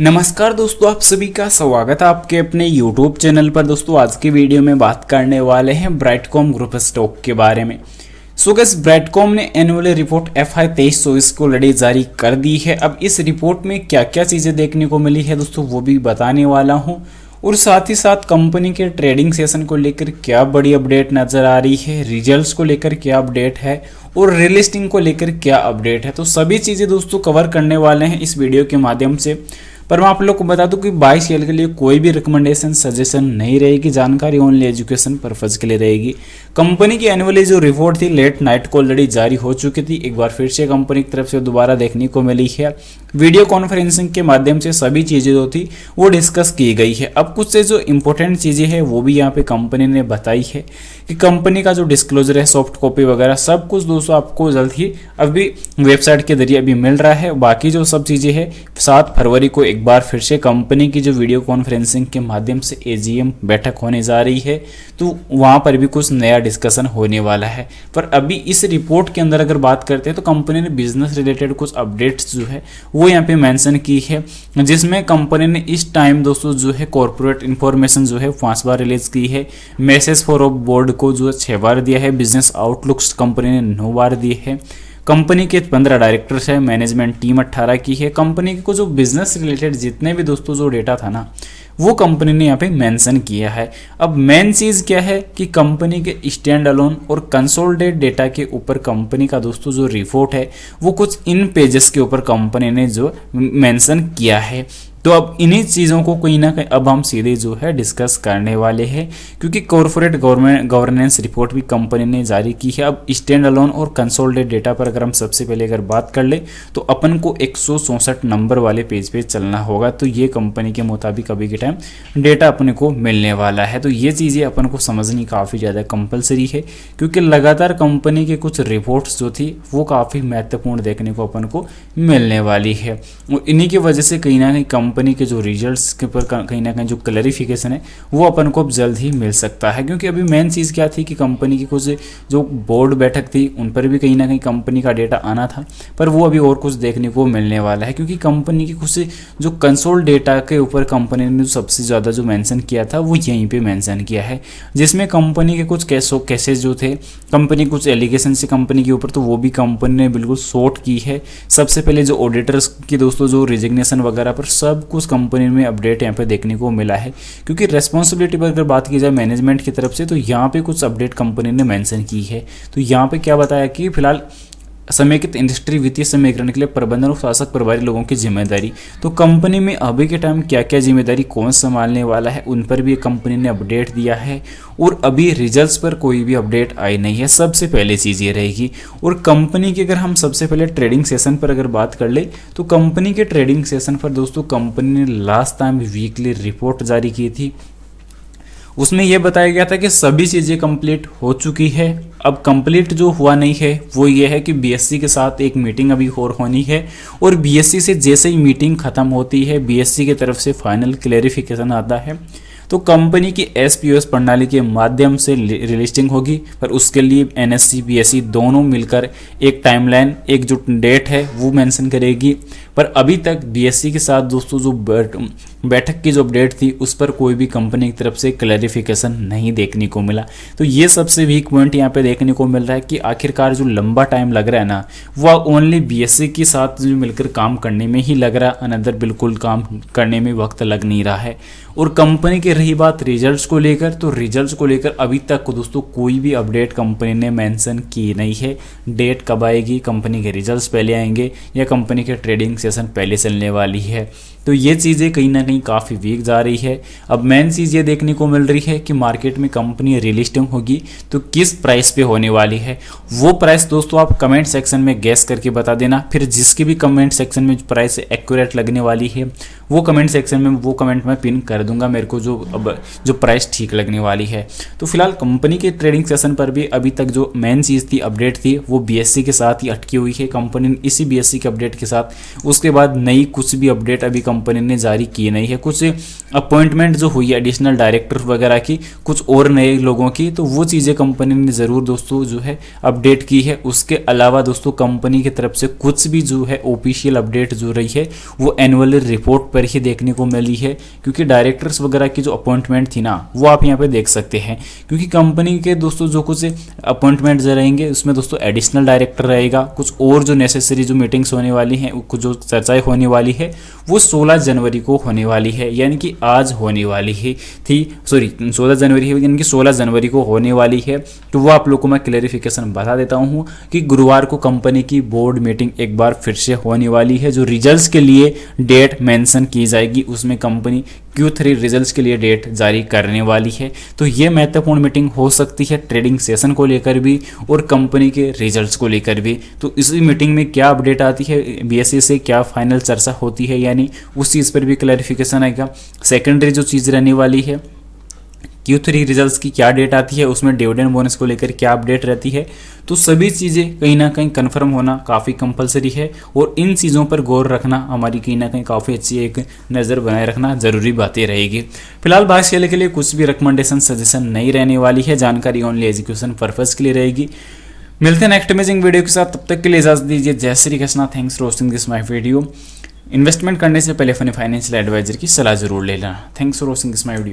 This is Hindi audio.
नमस्कार दोस्तों, आप सभी का स्वागत है आपके अपने YouTube चैनल पर। दोस्तों आज की वीडियो में बात करने वाले हैं ब्राइटकॉम ग्रुप स्टॉक के बारे में। सो गाइस, ब्राइटकॉम ने एनुअल रिपोर्ट FY 23-24 को ऑलरेडी जारी कर दी है। अब इस रिपोर्ट में क्या क्या चीज़ें देखने को मिली है दोस्तों वो भी बताने वाला हूँ, और साथ ही साथ कंपनी के ट्रेडिंग सेशन को लेकर क्या बड़ी अपडेट नज़र आ रही है, रिजल्ट्स को लेकर क्या अपडेट है और रिलिस्टिंग को लेकर क्या अपडेट है। तो सभी चीज़ें दोस्तों कवर करने वाले हैं इस वीडियो के माध्यम से। पर मैं आप लोग को बता दूं कि बाय सेल के लिए कोई भी रिकमेंडेशन सजेशन नहीं रहेगी, जानकारी ओनली एजुकेशन पर्पज के लिए रहेगी। कंपनी की एनुअली जो रिपोर्ट थी लेट नाइट को ऑलरेडी जारी हो चुकी थी, एक बार फिर से कंपनी की तरफ से दोबारा देखने को मिली है। वीडियो कॉन्फ्रेंसिंग के माध्यम से सभी चीज़ें जो थी वो डिस्कस की गई है। अब कुछ से जो इंपॉर्टेंट चीज़ें हैं वो भी यहाँ पे कंपनी ने बताई है कि कंपनी का जो डिस्क्लोजर है, सॉफ्ट कॉपी वगैरह सब कुछ दोस्तों आपको जल्द ही अभी वेबसाइट के जरिए अभी मिल रहा है। बाकी जो सब चीज़ें हैं 7 फरवरी को एक बार फिर से कंपनी की जो वीडियो कॉन्फ्रेंसिंग के माध्यम से AGM बैठक होने जा रही है, तो वहाँ पर भी कुछ नया डिस्कशन होने वाला है। पर अभी इस रिपोर्ट के अंदर अगर बात करते हैं तो कंपनी ने बिजनेस रिलेटेड कुछ अपडेट्स जो है वो यहाँ पे मेंशन की है, जिसमें कंपनी ने इस टाइम दोस्तों जो है कॉर्पोरेट इंफॉर्मेशन जो है 5 बार रिलीज की है, मैसेज फॉर बोर्ड को जो 6 बार दिया है, बिजनेस आउटलुक्स कंपनी ने 9 बार दिए है। कंपनी के 15 डायरेक्टर्स है, मैनेजमेंट टीम 18 की है। कंपनी के को जो बिजनेस रिलेटेड जितने भी दोस्तों जो डेटा था ना वो कंपनी ने यहाँ पे मेंशन किया है। अब मेन चीज़ क्या है कि कंपनी के स्टैंड अलोन और कंसोलिडेट डेटा के ऊपर कंपनी का दोस्तों जो रिपोर्ट है वो कुछ इन पेजेस के ऊपर कंपनी ने जो मेंशन किया है। तो अब इन्हीं चीज़ों को कहीं ना कहीं अब हम सीधे जो है डिस्कस करने वाले हैं, क्योंकि कॉर्पोरेट गवर्नेंस रिपोर्ट भी कंपनी ने जारी की है। अब स्टैंड अलोन और कंसोलिडेट डेटा पर अगर हम सबसे पहले अगर बात कर ले तो अपन को 164 नंबर वाले पेज पे चलना होगा। तो ये कंपनी के मुताबिक अभी के टाइम डेटा अपने को मिलने वाला है। तो ये चीज़ें अपन को समझनी काफ़ी ज़्यादा कंपलसरी है, क्योंकि लगातार कंपनी के कुछ रिपोर्ट्स जो थी वो काफ़ी महत्वपूर्ण देखने को अपन को मिलने वाली है, और इन्हीं की वजह से कहीं ना कहीं कंपनी के जो रिजल्ट्स के ऊपर कहीं ना कहीं जो क्लैरिफिकेशन है वो अपन को अब जल्द ही मिल सकता है। क्योंकि अभी मेन चीज़ क्या थी कि कंपनी की कुछ जो बोर्ड बैठक थी उन पर भी कहीं ना कहीं कंपनी का डेटा आना था, पर वो अभी और कुछ देखने को मिलने वाला है, क्योंकि कंपनी की कुछ जो कंसोल डेटा के ऊपर कंपनी ने सबसे ज़्यादा जो मेंशन किया था वो यहीं पे मेंशन किया है, जिसमें कंपनी के कुछ केसेस जो थे, कंपनी कुछ एलिगेशन से कंपनी के ऊपर, तो वो भी कंपनी ने बिल्कुल शॉर्ट की है। सबसे पहले जो ऑडिटर्स की दोस्तों जो रिजिग्नेशन वगैरह पर सब कुछ कंपनी में अपडेट यहाँ पे देखने को मिला है। क्योंकि रेस्पॉन्सिबिलिटी पर अगर बात की जाए मैनेजमेंट की तरफ से तो यहाँ पे कुछ अपडेट कंपनी ने मेंशन की है। तो यहाँ पे क्या बताया कि फिलहाल समेकित इंडस्ट्री वित्तीय समीकरण के लिए प्रबंधन और शासक प्रभारी लोगों की जिम्मेदारी, तो कंपनी में अभी के टाइम क्या क्या जिम्मेदारी कौन संभालने वाला है उन पर भी कंपनी ने अपडेट दिया है। और अभी रिजल्ट्स पर कोई भी अपडेट आई नहीं है, सबसे पहले चीज़ ये रहेगी। और कंपनी की अगर हम सबसे पहले ट्रेडिंग सेशन पर अगर बात कर ले तो कंपनी के ट्रेडिंग सेशन पर दोस्तों कंपनी ने लास्ट टाइम वीकली रिपोर्ट जारी की थी, उसमें यह बताया गया था कि सभी चीज़ें कंप्लीट हो चुकी है। अब कंप्लीट जो हुआ नहीं है वो ये है कि BSE के साथ एक मीटिंग अभी और होनी है, और BSE से जैसे ही मीटिंग खत्म होती है BSE की तरफ से फाइनल क्लैरिफिकेशन आता है तो कंपनी की SPOS प्रणाली के माध्यम से रिलिस्टिंग होगी। पर उसके लिए NSE BSE दोनों मिलकर एक टाइमलाइन, एक जो डेट है वो मेंशन करेगी। पर अभी तक BSE के साथ दोस्तों जो बैठक की जो अपडेट थी उस पर कोई भी कंपनी की तरफ से क्लैरिफिकेशन नहीं देखने को मिला। तो ये सबसे वीक पॉइंट यहाँ पे देखने को मिल रहा है कि आखिरकार जो लंबा टाइम लग रहा है ना वह ओनली BSE के साथ जो मिलकर काम करने में ही लग रहा है, अनदर बिल्कुल काम करने में वक्त लग नहीं रहा है। और कंपनी की रही बात रिजल्ट्स को लेकर, तो रिजल्ट्स को लेकर अभी तक को दोस्तों कोई भी अपडेट कंपनी ने मेंशन की नहीं है। डेट कब आएगी, कंपनी के रिजल्ट्स पहले आएंगे या कंपनी के ट्रेडिंग सेशन पहले चलने वाली है, तो ये चीज़ें कहीं ना कहीं काफ़ी वीक जा रही है। अब मेन चीज़ ये देखने को मिल रही है कि मार्केट में कंपनी रिलिस्टिंग होगी तो किस प्राइस पे होने वाली है। वो प्राइस दोस्तों आप कमेंट सेक्शन में गैस करके बता देना, फिर जिसकी भी कमेंट सेक्शन में प्राइस एक्यूरेट लगने वाली है वो कमेंट सेक्शन में वो कमेंट मैं पिन कर दूंगा मेरे को जो प्राइस ठीक लगने वाली है। तो फिलहाल कंपनी के ट्रेडिंग सेशन पर भी अभी तक जो मेन चीज़ थी अपडेट थी वो BSE के साथ ही अटकी हुई है। कंपनी ने इसी BSE के अपडेट के साथ उसके बाद नई कुछ भी अपडेट अभी कंपनी ने जारी की नहीं है। कुछ अपॉइंटमेंट जो हुई है एडिशनल डायरेक्टर वगैरह की, कुछ और नए लोगों की, तो वो चीज़ें कंपनी ने ज़रूर दोस्तों जो है अपडेट की है। उसके अलावा दोस्तों कंपनी की तरफ से कुछ भी जो है ऑफिशियल अपडेट जो रही है वो एनुअल रिपोर्ट पर ही देखने को मिली है, क्योंकि डायरेक्टर्स वगैरह की जो अपॉइंटमेंट थी ना वो आप यहाँ पे देख सकते हैं। क्योंकि कंपनी के दोस्तों जो कुछ अपॉइंटमेंट रहेंगे उसमें दोस्तों एडिशनल डायरेक्टर रहेगा, कुछ और जो नेसेसरी जो मीटिंग्स होने वाली हैं, कुछ जो चर्चाएं होने वाली है वो 16 जनवरी को होने वाली है, यानी कि आज होने वाली है थी, सॉरी 16 जनवरी है यानी कि 16 जनवरी को होने वाली है। तो वो आप लोगों को मैं क्लेरिफिकेशन बता देता हूँ कि गुरुवार को कंपनी की बोर्ड मीटिंग एक बार फिर से होने वाली है। जो रिजल्ट्स के लिए डेट मेंशन की जाएगी उसमें कंपनी Q3 रिजल्ट्स के लिए डेट जारी करने वाली है। तो ये महत्वपूर्ण मीटिंग हो सकती है ट्रेडिंग सेशन को लेकर भी और कंपनी के रिजल्ट्स को लेकर भी। तो इसी मीटिंग में क्या अपडेट आती है, BSE से क्या फाइनल चर्चा होती है, यानी उस चीज़ पर भी क्लैरिफिकेशन आएगा। सेकेंडरी जो चीज़ रहने वाली है Q3 रिजल्ट्स की क्या डेट आती है, उसमें डिविडेंड बोनस को लेकर क्या अपडेट रहती है, तो सभी चीज़ें कहीं ना कहीं कंफर्म होना काफ़ी कंपलसरी है और इन चीज़ों पर गौर रखना हमारी कहीं ना कहीं काफ़ी अच्छी एक नज़र बनाए रखना ज़रूरी बातें रहेगी। फिलहाल बात के लिए कुछ भी रिकमेंडेशन सजेशन नहीं रहने वाली है, जानकारी ओनली एजुकेशन पर्पज़ के लिए रहेगी। मिलते हैं नेक्स्ट अमेजिंग वीडियो के साथ, तब तक के लिए इजाज़त दीजिए। जय Shri Krishna, thanks for watching this my video. Investment करने से पहले अपने फाइनेंशियल एडवाइजर की सलाह जरूर ले लेना। Thanks for watching this my video.